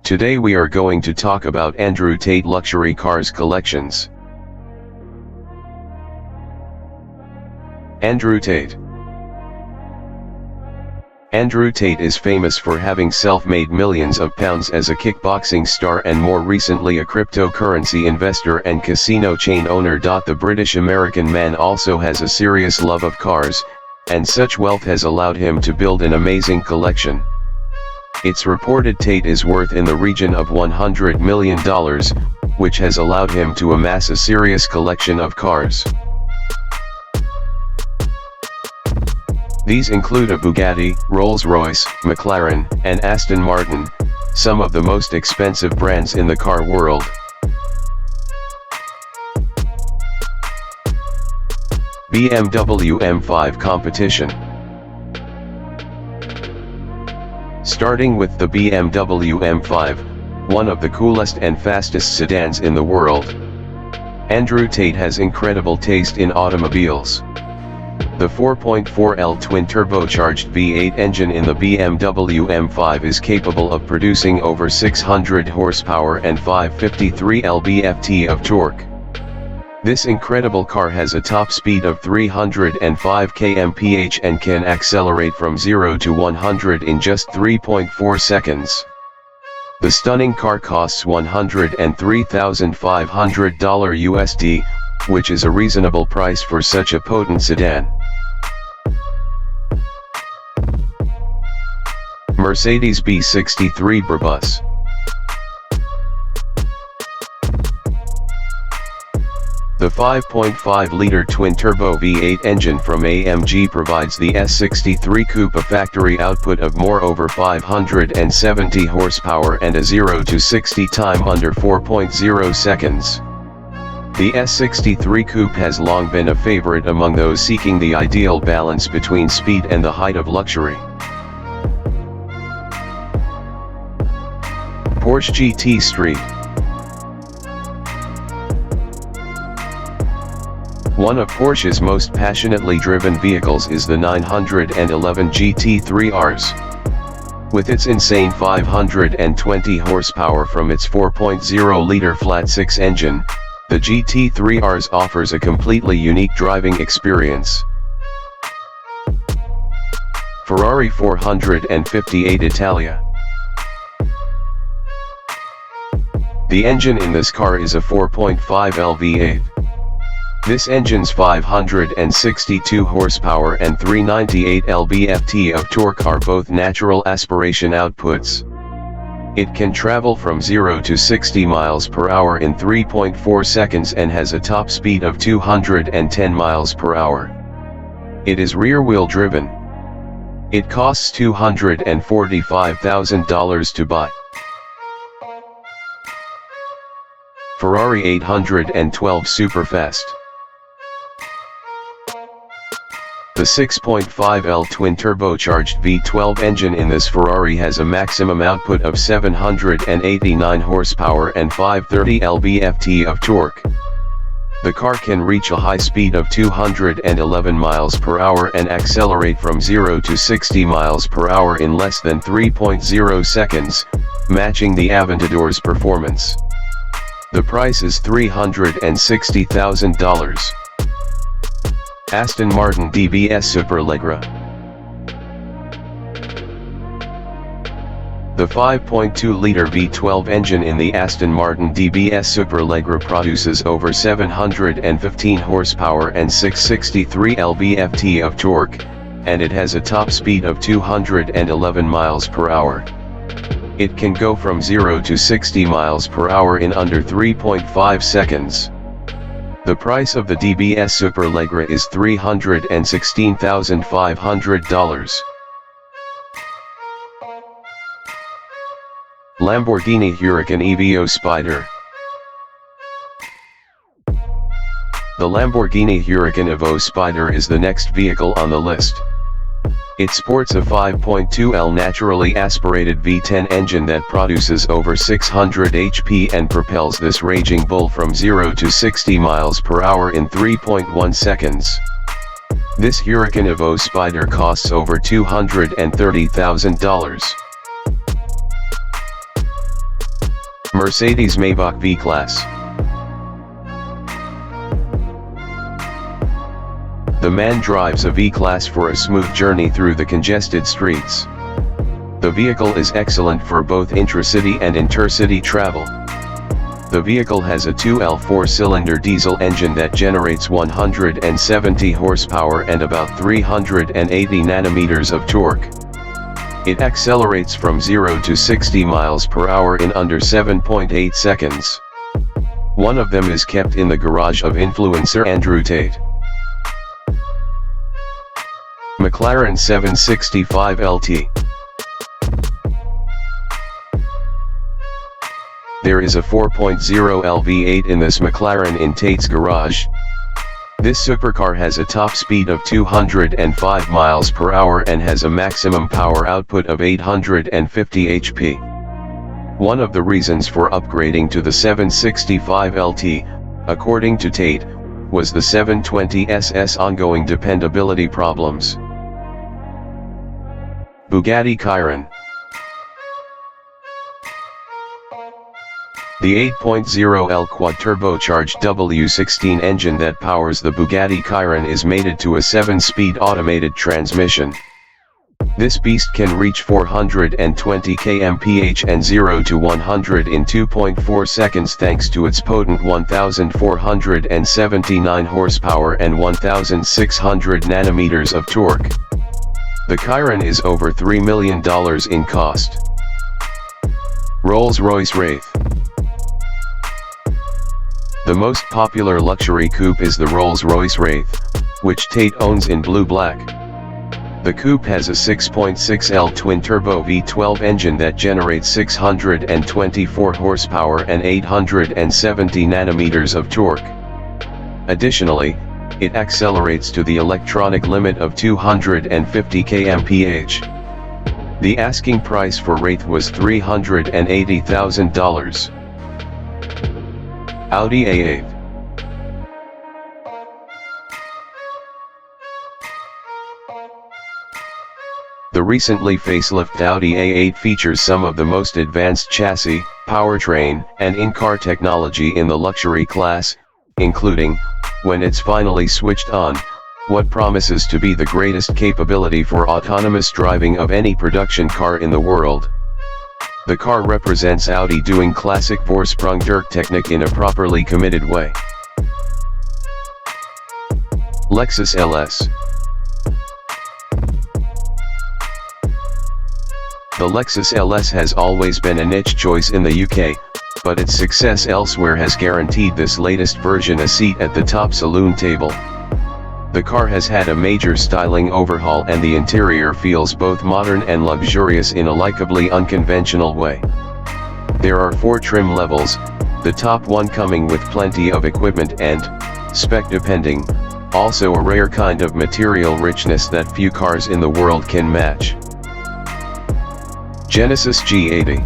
Today we are going to talk about Andrew Tate luxury cars collections. Andrew Tate. Andrew Tate is famous for having self-made millions of pounds as a kickboxing star and more recently a cryptocurrency investor and casino chain owner. The British-American man also has a serious love of cars, and such wealth has allowed him to build an amazing collection. It's reported Tate is worth in the region of $100 million, which has allowed him to amass a serious collection of cars. These include a Bugatti, Rolls-Royce, McLaren, and Aston Martin, some of the most expensive brands in the car world. BMW M5 competition. Starting with the BMW M5, one of the coolest and fastest sedans in the world. Andrew Tate has incredible taste in automobiles. The 4.4L twin-turbocharged V8 engine in the BMW M5 is capable of producing over 600 horsepower and 553 lb-ft of torque. This incredible car has a top speed of 305 km/h and can accelerate from 0 to 100 in just 3.4 seconds. The stunning car costs $103,500 USD, which is a reasonable price for such a potent sedan. Mercedes B63 Brabus. The 5.5-liter twin-turbo V8 engine from AMG provides the S63 Coupe a factory output of more over 570 horsepower and a 0 to 60 time under 4.0 seconds. The S63 Coupe has long been a favorite among those seeking the ideal balance between speed and the height of luxury. Porsche GT Street. One of Porsche's most passionately driven vehicles is the 911 GT3 RS. With its insane 520 horsepower from its 4.0-liter flat-six engine, the GT3 RS offers a completely unique driving experience. Ferrari 458 Italia. The engine in this car is a 4.5L V8. This engine's 562 horsepower and 398 lb-ft of torque are both natural aspiration outputs. It can travel from 0 to 60 miles per hour in 3.4 seconds and has a top speed of 210 miles per hour. It is rear-wheel driven. It costs $245,000 to buy. Ferrari 812 Superfast. The 6.5L twin-turbocharged V12 engine in this Ferrari has a maximum output of 789 horsepower and 530 lb-ft of torque. The car can reach a high speed of 211 miles per hour and accelerate from 0 to 60 miles per hour in less than 3.0 seconds, matching the Aventador's performance. The price is $360,000. Aston Martin DBS Superleggera. The 5.2-liter V12 engine in the Aston Martin DBS Superleggera produces over 715 horsepower and 663 lb-ft of torque, and it has a top speed of 211 miles per hour. It can go from 0 to 60 miles per hour in under 3.5 seconds. The price of the DBS Superleggera is $316,500. Lamborghini Huracan Evo Spider. The Lamborghini Huracan Evo Spider is the next vehicle on the list. It sports a 5.2L naturally aspirated V10 engine that produces over 600 HP and propels this raging bull from 0 to 60 miles per hour in 3.1 seconds. This Huracan Evo Spider costs over $230,000. Mercedes-Maybach V-Class. The man drives a V-Class for a smooth journey through the congested streets. The vehicle is excellent for both intracity and intercity travel. The vehicle has a 2L 4-cylinder diesel engine that generates 170 horsepower and about 380 nanometers of torque. It accelerates from 0 to 60 miles per hour in under 7.8 seconds. One of them is kept in the garage of influencer Andrew Tate. McLaren 765 LT. There is a 4.0L V8 in this McLaren in Tate's garage. This supercar has a top speed of 205 miles per hour and has a maximum power output of 850 HP. One of the reasons for upgrading to the 765 LT, according to Tate, was the 720S's ongoing dependability problems. Bugatti Chiron. The 8.0L quad-turbocharged W16 engine that powers the Bugatti Chiron is mated to a 7-speed automated transmission. This beast can reach 420 kmph and 0 to 100 in 2.4 seconds thanks to its potent 1,479 horsepower and 1,600 nanometers of torque. The Chiron is over $3 million in cost. Rolls-Royce Wraith. The most popular luxury coupe is the Rolls-Royce Wraith, which Tate owns in blue-black. The coupe has a 6.6L twin-turbo V12 engine that generates 624 horsepower and 870 nanometers of torque. Additionally, it accelerates to the electronic limit of 250 kmph. The asking price for Wraith was $380,000. Audi A8. The recently facelifted Audi A8 features some of the most advanced chassis, powertrain, and in-car technology in the luxury class, including, when it's finally switched on, what promises to be the greatest capability for autonomous driving of any production car in the world. The car represents Audi doing classic Vorsprung durch Technik in a properly committed way. Lexus LS. The Lexus LS has always been a niche choice in the UK, but its success elsewhere has guaranteed this latest version a seat at the top saloon table. The car has had a major styling overhaul and the interior feels both modern and luxurious in a likably unconventional way. There are 4 trim levels, the top one coming with plenty of equipment and, spec depending, also a rare kind of material richness that few cars in the world can match. Genesis G80.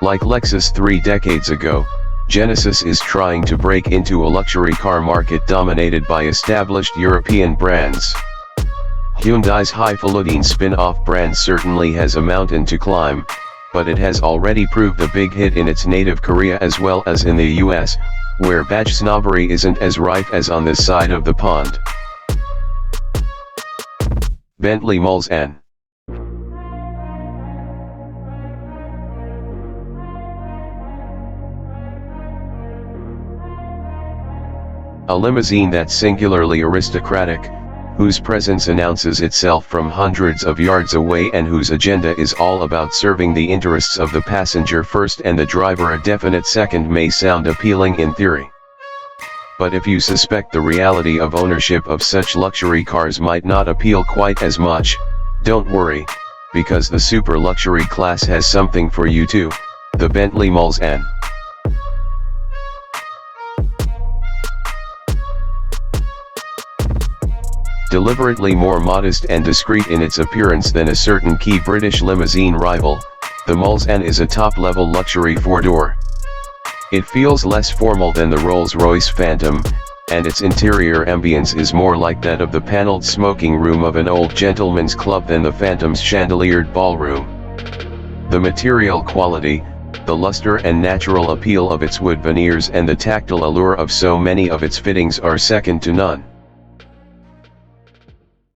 Like Lexus 3 decades ago, Genesis is trying to break into a luxury car market dominated by established European brands. Hyundai's highfalutin spin-off brand certainly has a mountain to climb, but it has already proved a big hit in its native Korea as well as in the US, where badge snobbery isn't as rife as on this side of the pond. Bentley Mulsanne. A limousine that's singularly aristocratic, whose presence announces itself from hundreds of yards away and whose agenda is all about serving the interests of the passenger first and the driver a definite second may sound appealing in theory. But if you suspect the reality of ownership of such luxury cars might not appeal quite as much, don't worry, because the super luxury class has something for you too, the Bentley Mulsanne. Deliberately more modest and discreet in its appearance than a certain key British limousine rival, the Mulsanne is a top-level luxury four-door. It feels less formal than the Rolls-Royce Phantom, and its interior ambience is more like that of the paneled smoking room of an old gentleman's club than the Phantom's chandeliered ballroom. The material quality, the luster and natural appeal of its wood veneers and the tactile allure of so many of its fittings are second to none.